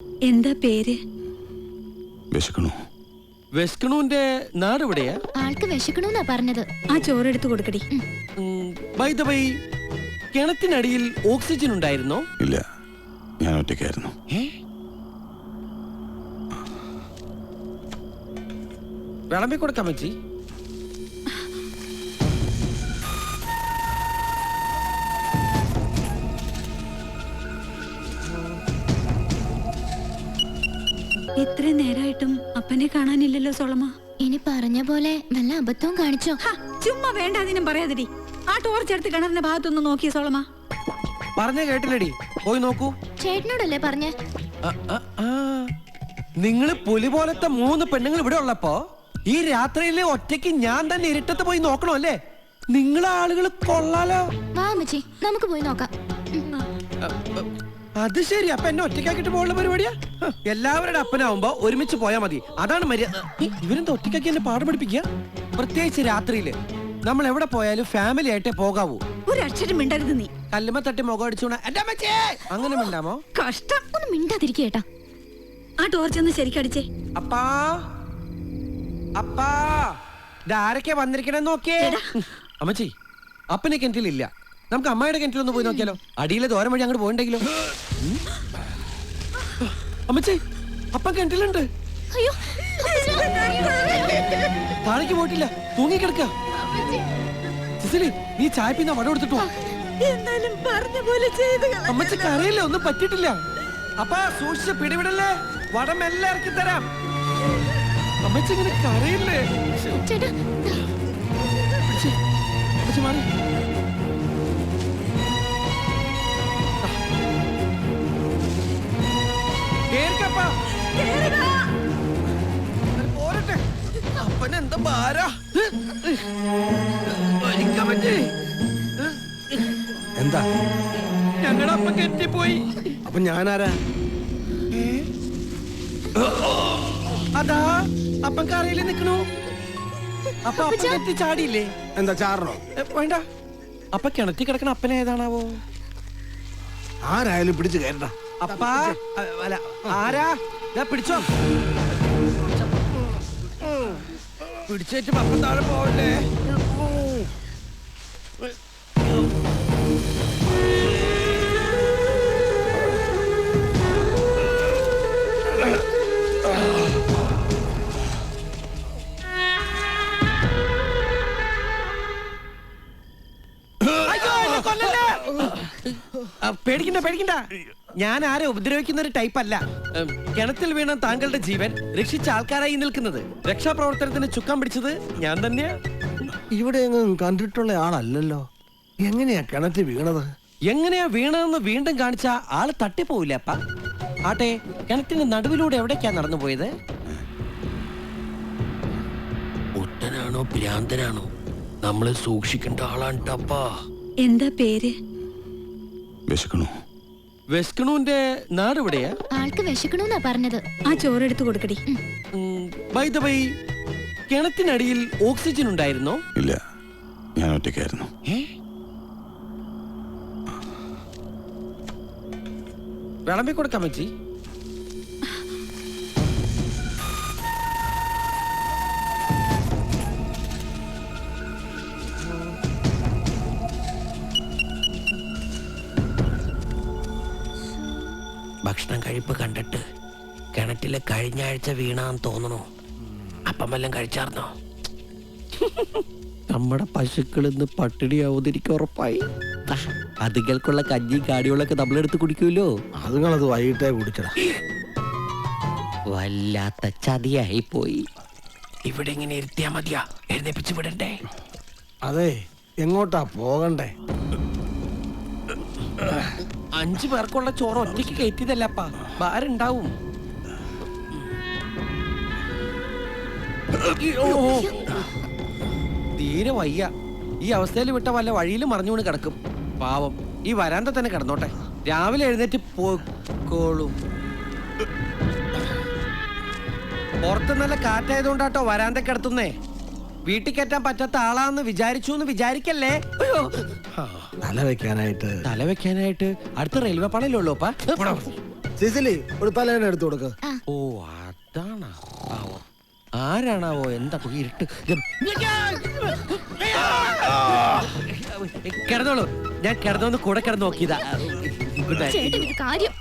എന്താ പേര്? വിശക്കണു. വിശക്കണുവിന്റെ നാട് എവിടെയാ? ആൾക്ക് വിശക്കണമെന്നാ പറഞ്ഞത്. ആ ചോറെടുത്ത് കൊടുക്കടി. ബൈ ദ ബൈ, കിണറ്റിനടിയിൽ ഓക്സിജൻ ഉണ്ടായിരുന്നോ? ഇല്ല, ഞാൻ ഒറ്റയ്ക്കായിരുന്നു. വിളമ്പി കൊടുക്കാൻ പറ്റി? ഇത്രയും നേരായിട്ടും അപ്പനെ കാണാനില്ലല്ലോ സോളമ്മ. ഇനി പറഞ്ഞ പോലെ വല്ല അബദ്ധവും കാണിച്ചോ? ചുമ്മാ വേണ്ട അതിനും പറയാതിരി. ആ ടോർച്ച് എടുത്ത് കിണറിന്റെ ഭാഗത്തൊന്ന് നോക്കിയ സോളമ്മ. പറഞ്ഞ കേട്ടില്ലടി, പോയി നോക്കൂ. ചേട്ടനോടല്ലേ പറഞ്ഞേ? നിങ്ങള് പുലി പോലത്തെ 3 പെണ്ണുങ്ങൾ ഇവിടെ ഉള്ളപ്പോ ഈ രാത്രിയിലെ ഒറ്റയ്ക്ക് ഞാൻ തന്നെ ഇരുട്ടത്ത് പോയി നോക്കണോ അല്ലേ? നിങ്ങളെ ആളുകൾ കൊള്ളാലോ. വാ അമ്മച്ചി, നമുക്ക് പോയി നോക്കാം. അത് ശരി, അപ്പൊ എന്നെ ഒറ്റയ്ക്കാക്കിട്ട് പോകുന്ന പരിപാടിയാ? എല്ലാവരുടെ അപ്പനാവുമ്പോ ഒരുമിച്ച് പോയാ മതി, അതാണ് മര്യാദ. ഇവരെന്താ ഒറ്റയ്ക്കാക്കി എന്നെ പാഠം പഠിപ്പിക്കുക? പ്രത്യേകിച്ച് രാത്രിയില് നമ്മൾ എവിടെ പോയാലും ഫാമിലി ആയിട്ടേ പോകാവൂ. ഒരു അക്ഷരം മിണ്ടരുത് നീ. കല്ലുമ്മ തട്ടി മുഖം അടിച്ചോണ എന്റെ അമ്മച്ചേ അങ്ങനെ മിണ്ടാമോ? കഷ്ടം. ഒന്ന് മിണ്ടാതിരിക്കേട്ടാ. ആ ടോർച്ച് ഒന്ന് ശരിക്കടിച്ചേ. അപ്പാ അപ്പാ, ആരൊക്കെ വന്നിരിക്കണെന്ന് നോക്കിയേ. അമ്മച്ചി, അപ്പനെ കിണറ്റിലില്ല. നമുക്ക് അമ്മയുടെ കിണറ്റിലൊന്ന് പോയി നോക്കിയാലോ? അടിയിലെ ദൂരം വഴി അങ്ങോട്ട് പോയിണ്ടെങ്കിലോ? അമ്മച്ചി, അപ്പൻ കിണറ്റിലുണ്ട്. അയ്യോ, താഴേക്ക് പോയിട്ടില്ല, തൂങ്ങിക്കിടക്ക. സിസിലി, നീ ചായപ്പിന്ന വട കൊടുത്തിട്ടോ? എന്നാലും പറഞ്ഞ പോലെ ചെയ്തു. അമ്മച്ചിക്ക് അറിയില്ല, ഒന്നും പറ്റിയിട്ടില്ല. അപ്പാ സൂക്ഷിച്ച് പിടിവിടല്ലേ, വടം എല്ലാം ഇറക്കി തരാം. അമ്മച്ചി ഇങ്ങനെ കരയില്ലേ? ചേട്ടാ, അമ്മച്ചി മാറി. അപ്പനെന്താ ഭാര? എന്താ? ഞങ്ങളുടെ അപ്പ കെട്ടിപ്പോയി. അപ്പൊ ഞാനാരാ? അതാ അപ്പൻ കരയില് നിക്കണു. അപ്പൊ അപ്പൻ കെട്ടി ചാടിയില്ലേ? എന്താ ചാറണോ? വേണ്ട, അപ്പൊ കിണറ്റി കിടക്കണ അപ്പനെ ഏതാണാവോ? ആരായാലും പിടിച്ചു കയറണ്ട. അപ്പാ അല്ല, ആരാ? പിടിച്ചോ, പിടിച്ചേറ്റ് അപ്പം താഴെ പോവല്ലേ? പേടിക്കണ്ട പേടിക്കണ്ട, ഞാൻ ആരെ ഉപദ്രവിക്കുന്ന ഒരു ടൈപ്പ് അല്ല. കിണറ്റിൽ വീണ താങ്കളുടെ ജീവൻ രക്ഷിച്ച ആൾക്കാരായി നിൽക്കുന്നത്. രക്ഷാപ്രവർത്തനത്തിന് ചുക്കാൻ പിടിച്ചത് ഞാൻ തന്നെയാ. ഇവിടെ എങ്ങും കണ്ടിട്ടുള്ള ആളല്ലല്ലോ. എങ്ങനെയാ കിണറ്റ് വീണത്? എങ്ങനെയാ വീണതെന്ന് വീണ്ടും കാണിച്ച ആള് തട്ടിപ്പോവില്ല അപ്പ. ആട്ടെ, കിണറ്റിന്റെ നടുവിലൂടെ എവിടേക്കാ നടന്നു പോയത്? ഒട്ടനാണോ ഭ്രാന്തനാണോ? നമ്മള് സൂക്ഷിക്കേണ്ട ആളാണ് അപ്പാ. എന്താ പേര്? വിശക്കണു. വിശക്കണുവിന്റെ നാട് എവിടെയാ? ആൾക്ക് വിശക്കണമെന്നാ പറഞ്ഞത്. ആ ചോറെടുത്ത് കൊടുക്കടി. ബൈ ദ ബൈ, കിണറ്റിനടിയിൽ ഓക്സിജൻ ഉണ്ടായിരുന്നോ? ഇല്ല, ഞാൻ ഒറ്റയ്ക്കായിരുന്നു. വിളമ്പി കൊടുക്കാൻ പറ്റി? ഭക്ഷണം കഴിപ്പ് കണ്ടിട്ട് കിണറ്റില് കഴിഞ്ഞ ആഴ്ച വീണാന്ന് തോന്നണോ? അപ്പം വല്ലതും കഴിച്ചാർന്നോ? നമ്മുടെ പശുക്കൾ ഇന്ന് പട്ടിണിയാവുന്നിരിക്കും ഉറപ്പായി. അതുകൾക്കുള്ള കഞ്ഞി കാടികളൊക്കെ നമ്മളെടുത്ത് കുടിക്കൂലോ. അതുങ്ങളത് വൈകിട്ടേ കുടിച്ചടാ. വല്ലാത്ത ചതിയായി പോയി. ഇവിടെ ഇങ്ങനെ ഇരുത്തിയാ മതിയാ, എഴുന്നേപ്പിച്ച് വിടണ്ടേ? അതെ, എങ്ങോട്ടാ പോകണ്ടേ? 5 പേർക്കുള്ള ചോറ് ഒറ്റയ്ക്ക് കയറ്റിയതല്ലപ്പാ, ഭാരുണ്ടാവും. തീരെ വയ്യ. ഈ അവസ്ഥയിൽ വിട്ട വല്ല വഴിയിലും മറിഞ്ഞുകൊണ്ട് കിടക്കും. പാവം, ഈ വരാന്ത തന്നെ കിടന്നോട്ടെ, രാവിലെ എഴുന്നേറ്റ് പോക്കോളും. പുറത്ത് നല്ല കാറ്റായതുകൊണ്ടാട്ടോ വരാന്ത കിടത്തുന്നേ. വീട്ടിൽ കയറ്റാൻ പറ്റാത്ത ആളാന്ന് വിചാരിച്ചു എന്ന് വിചാരിക്കല്ലേ. അയ്യോ, തല വെക്കാനായിട്ട് അടുത്ത റെയിൽവേ പാളയിലുള്ളൂ. സിസിലി ഒരു തലേനെ എടുത്തു കൊടുക്ക. ഓ അതാണോ? ആരാണാവോ? എന്താ ഇരുട്ട്? കിടന്നോളൂ, ഞാൻ കിടന്നോന്ന് കൂടെ കിടന്ന് നോക്കിയതാ. Good night. ചേട്ടൻ ഇത് കാര്യം